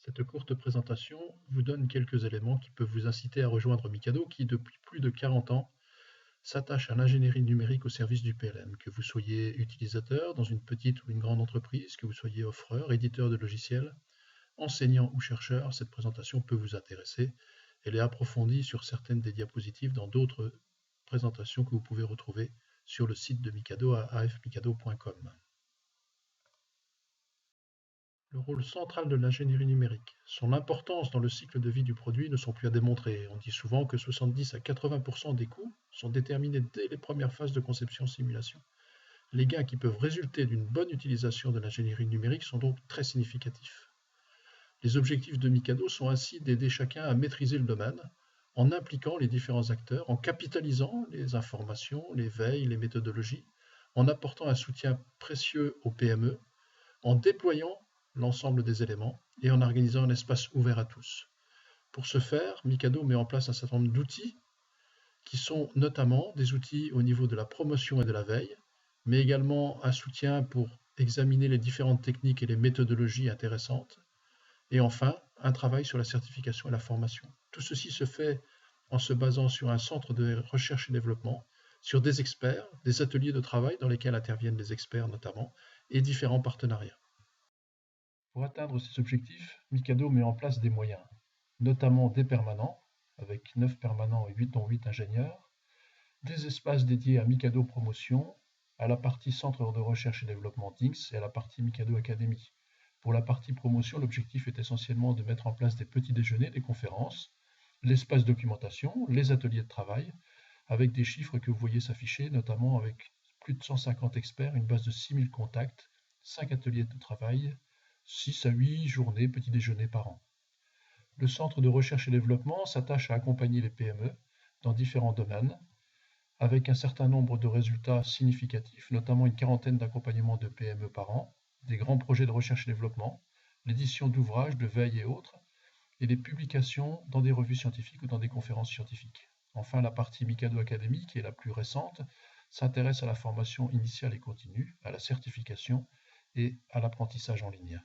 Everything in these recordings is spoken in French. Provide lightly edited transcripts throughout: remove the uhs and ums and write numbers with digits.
Cette courte présentation vous donne quelques éléments qui peuvent vous inciter à rejoindre Mikado qui, depuis plus de 40 ans, s'attache à l'ingénierie numérique au service du PLM. Que vous soyez utilisateur dans une petite ou une grande entreprise, que vous soyez offreur, éditeur de logiciels, enseignant ou chercheur, cette présentation peut vous intéresser. Elle est approfondie sur certaines des diapositives dans d'autres présentations que vous pouvez retrouver sur le site de Mikado à afmikado.com. Le rôle central de l'ingénierie numérique. Son importance dans le cycle de vie du produit ne sont plus à démontrer. On dit souvent que 70 à 80% des coûts sont déterminés dès les premières phases de conception-simulation. Les gains qui peuvent résulter d'une bonne utilisation de l'ingénierie numérique sont donc très significatifs. Les objectifs de Mikado sont ainsi d'aider chacun à maîtriser le domaine, en impliquant les différents acteurs, en capitalisant les informations, les veilles, les méthodologies, en apportant un soutien précieux aux PME, en déployant l'ensemble des éléments et en organisant un espace ouvert à tous. Pour ce faire, Mikado met en place un certain nombre d'outils qui sont notamment des outils au niveau de la promotion et de la veille, mais également un soutien pour examiner les différentes techniques et les méthodologies intéressantes, et enfin, un travail sur la certification et la formation. Tout ceci se fait en se basant sur un centre de recherche et développement, sur des experts, des ateliers de travail dans lesquels interviennent les experts notamment, et différents partenariats. Pour atteindre ces objectifs, Mikado met en place des moyens, notamment des permanents, avec 9 permanents et 8 dont 8 ingénieurs, des espaces dédiés à Mikado Promotion, à la partie Centre de recherche et développement DINX et à la partie Mikado Academy. Pour la partie promotion, l'objectif est essentiellement de mettre en place des petits déjeuners, des conférences, l'espace documentation, les ateliers de travail, avec des chiffres que vous voyez s'afficher, notamment avec plus de 150 experts, une base de 6000 contacts, 5 ateliers de travail, 6 à 8 journées petit déjeuner par an. Le Centre de recherche et développement s'attache à accompagner les PME dans différents domaines, avec un certain nombre de résultats significatifs, notamment une quarantaine d'accompagnements de PME par an, des grands projets de recherche et développement, l'édition d'ouvrages, de veille et autres, et les publications dans des revues scientifiques ou dans des conférences scientifiques. Enfin, la partie Mikado Academy, qui est la plus récente, s'intéresse à la formation initiale et continue, à la certification et à l'apprentissage en ligne.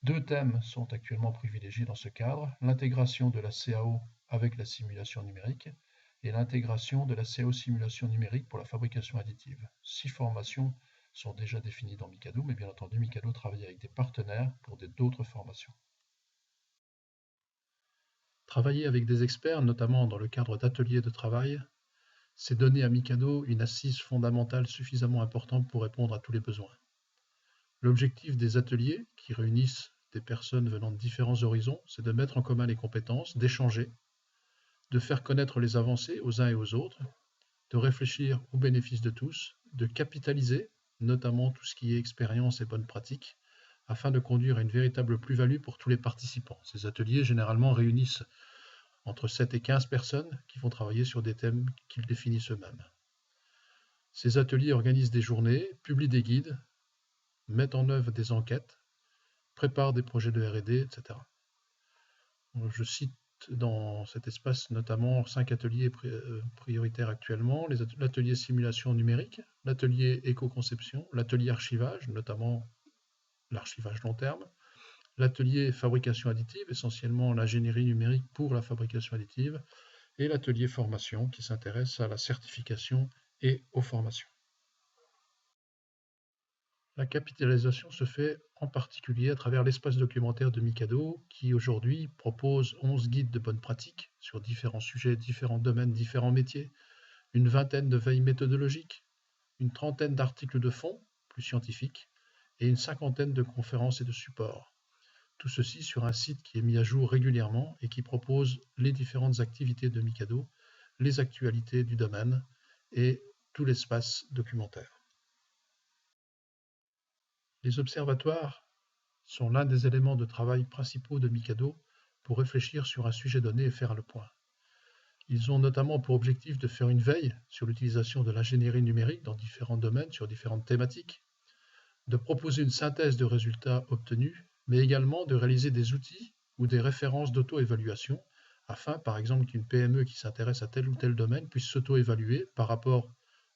Deux thèmes sont actuellement privilégiés dans ce cadre, l'intégration de la CAO avec la simulation numérique et l'intégration de la CAO simulation numérique pour la fabrication additive. 6 formations sont déjà définies dans Mikado, mais bien entendu, Mikado travaille avec des partenaires pour d'autres formations. Travailler avec des experts, notamment dans le cadre d'ateliers de travail, c'est donner à Mikado une assise fondamentale suffisamment importante pour répondre à tous les besoins. L'objectif des ateliers, qui réunissent des personnes venant de différents horizons, c'est de mettre en commun les compétences, d'échanger, de faire connaître les avancées aux uns et aux autres, de réfléchir aux bénéfices de tous, de capitaliser, notamment tout ce qui est expérience et bonnes pratiques, afin de conduire à une véritable plus-value pour tous les participants. Ces ateliers, généralement, réunissent entre 7 et 15 personnes qui vont travailler sur des thèmes qu'ils définissent eux-mêmes. Ces ateliers organisent des journées, publient des guides, mettent en œuvre des enquêtes, préparent des projets de R&D, etc. Je cite dans cet espace notamment 5 ateliers prioritaires actuellement, l'atelier simulation numérique, l'atelier éco-conception, l'atelier archivage, notamment l'archivage long terme, l'atelier fabrication additive, essentiellement l'ingénierie numérique pour la fabrication additive, et l'atelier formation qui s'intéresse à la certification et aux formations. La capitalisation se fait en particulier à travers l'espace documentaire de Mikado qui aujourd'hui propose 11 guides de bonnes pratiques sur différents sujets, différents domaines, différents métiers, une vingtaine de veilles méthodologiques, une trentaine d'articles de fond, plus scientifiques, et une cinquantaine de conférences et de supports. Tout ceci sur un site qui est mis à jour régulièrement et qui propose les différentes activités de Mikado, les actualités du domaine et tout l'espace documentaire. Les observatoires sont l'un des éléments de travail principaux de Mikado pour réfléchir sur un sujet donné et faire le point. Ils ont notamment pour objectif de faire une veille sur l'utilisation de l'ingénierie numérique dans différents domaines, sur différentes thématiques, de proposer une synthèse de résultats obtenus, mais également de réaliser des outils ou des références d'auto-évaluation, afin, par exemple, qu'une PME qui s'intéresse à tel ou tel domaine puisse s'auto-évaluer par rapport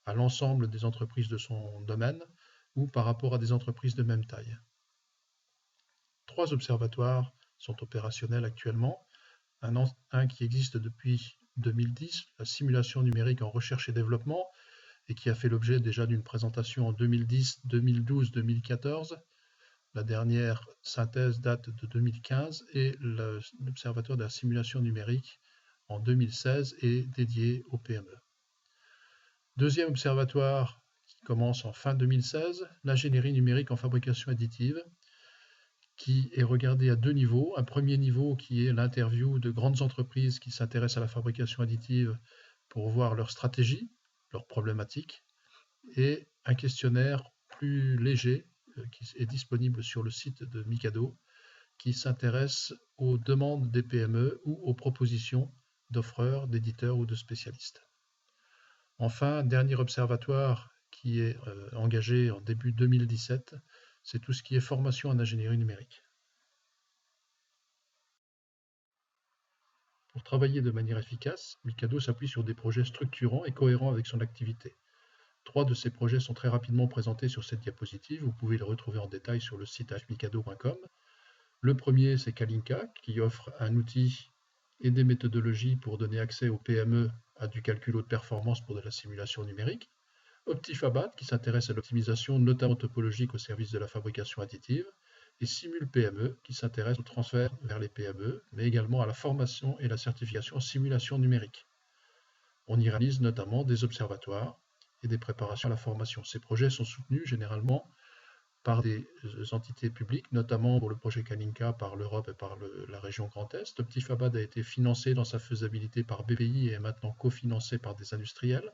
à l'ensemble des entreprises de son domaine ou par rapport à des entreprises de même taille. 3 observatoires sont opérationnels actuellement. Un qui existe depuis 2010, la simulation numérique en recherche et développement, et qui a fait l'objet déjà d'une présentation en 2010, 2012, 2014. La dernière synthèse date de 2015 et l'Observatoire de la simulation numérique en 2016 est dédié aux PME. Deuxième observatoire qui commence en fin 2016, l'ingénierie numérique en fabrication additive, qui est regardé à 2 niveaux. Un premier niveau qui est l'interview de grandes entreprises qui s'intéressent à la fabrication additive pour voir leur stratégie, leurs problématiques, et un questionnaire plus léger qui est disponible sur le site de Mikado, qui s'intéresse aux demandes des PME ou aux propositions d'offreurs, d'éditeurs ou de spécialistes. Enfin, dernier observatoire qui est engagé en début 2017, c'est tout ce qui est formation en ingénierie numérique. Pour travailler de manière efficace, Mikado s'appuie sur des projets structurants et cohérents avec son activité. 3 de ces projets sont très rapidement présentés sur cette diapositive, vous pouvez les retrouver en détail sur le site afmikado.com. Le premier, c'est Kalinka, qui offre un outil et des méthodologies pour donner accès aux PME à du calcul haute performance pour de la simulation numérique. Optifabat, qui s'intéresse à l'optimisation, notamment topologique, au service de la fabrication additive. Et Simul PME, qui s'intéresse au transfert vers les PME, mais également à la formation et la certification en simulation numérique. On y réalise notamment des observatoires et des préparations à la formation. Ces projets sont soutenus généralement par des entités publiques, notamment pour le projet Kalinka par l'Europe et par la région Grand Est. Optifabad a été financé dans sa faisabilité par BPI et est maintenant cofinancé par des industriels.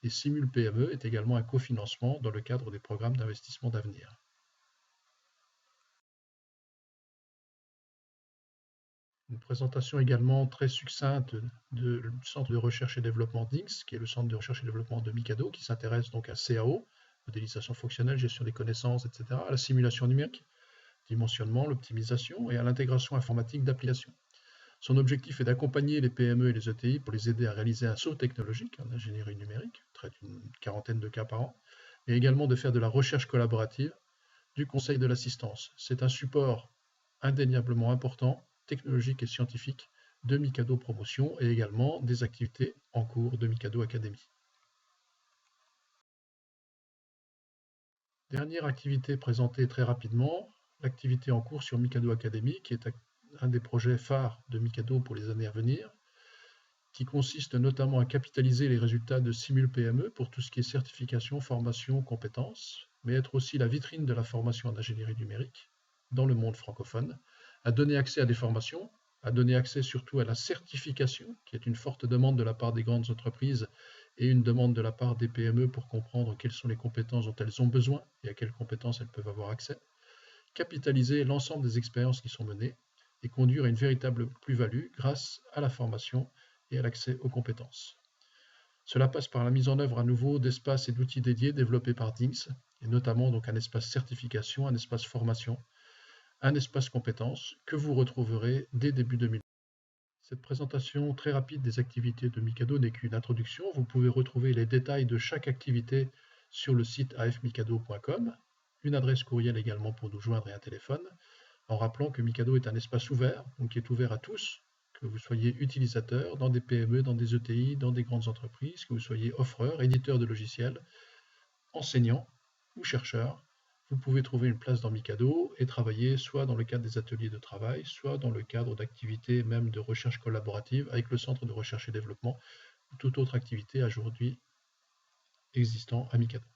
Et Simul PME est également un cofinancement dans le cadre des programmes d'investissement d'avenir. Une présentation également très succincte du centre de recherche et développement DINX, qui est le centre de recherche et développement de Mikado, qui s'intéresse donc à CAO, modélisation fonctionnelle, gestion des connaissances, etc., à la simulation numérique, dimensionnement, l'optimisation et à l'intégration informatique d'applications. Son objectif est d'accompagner les PME et les ETI pour les aider à réaliser un saut technologique en ingénierie numérique, traite une quarantaine de cas par an, et également de faire de la recherche collaborative, du conseil de l'assistance. C'est un support indéniablement important, technologique et scientifique de Mikado Promotion et également des activités en cours de Mikado Academy. Dernière activité présentée très rapidement, l'activité en cours sur Mikado Academy, qui est un des projets phares de Mikado pour les années à venir, qui consiste notamment à capitaliser les résultats de Simul PME pour tout ce qui est certification, formation, compétences, mais être aussi la vitrine de la formation en ingénierie numérique dans le monde francophone, à donner accès à des formations, à donner accès surtout à la certification, qui est une forte demande de la part des grandes entreprises et une demande de la part des PME pour comprendre quelles sont les compétences dont elles ont besoin et à quelles compétences elles peuvent avoir accès, capitaliser l'ensemble des expériences qui sont menées et conduire à une véritable plus-value grâce à la formation et à l'accès aux compétences. Cela passe par la mise en œuvre à nouveau d'espaces et d'outils dédiés développés par DINX, et notamment donc un espace certification, un espace formation, un espace compétences que vous retrouverez dès début 2020. Cette présentation très rapide des activités de Mikado n'est qu'une introduction. Vous pouvez retrouver les détails de chaque activité sur le site afmikado.com, une adresse courriel également pour nous joindre et un téléphone, en rappelant que Mikado est un espace ouvert, donc qui est ouvert à tous, que vous soyez utilisateur dans des PME, dans des ETI, dans des grandes entreprises, que vous soyez offreur, éditeur de logiciels, enseignant ou chercheur. Vous pouvez trouver une place dans Mikado et travailler soit dans le cadre des ateliers de travail, soit dans le cadre d'activités même de recherche collaborative avec le Centre de recherche et développement ou toute autre activité aujourd'hui existant à Mikado.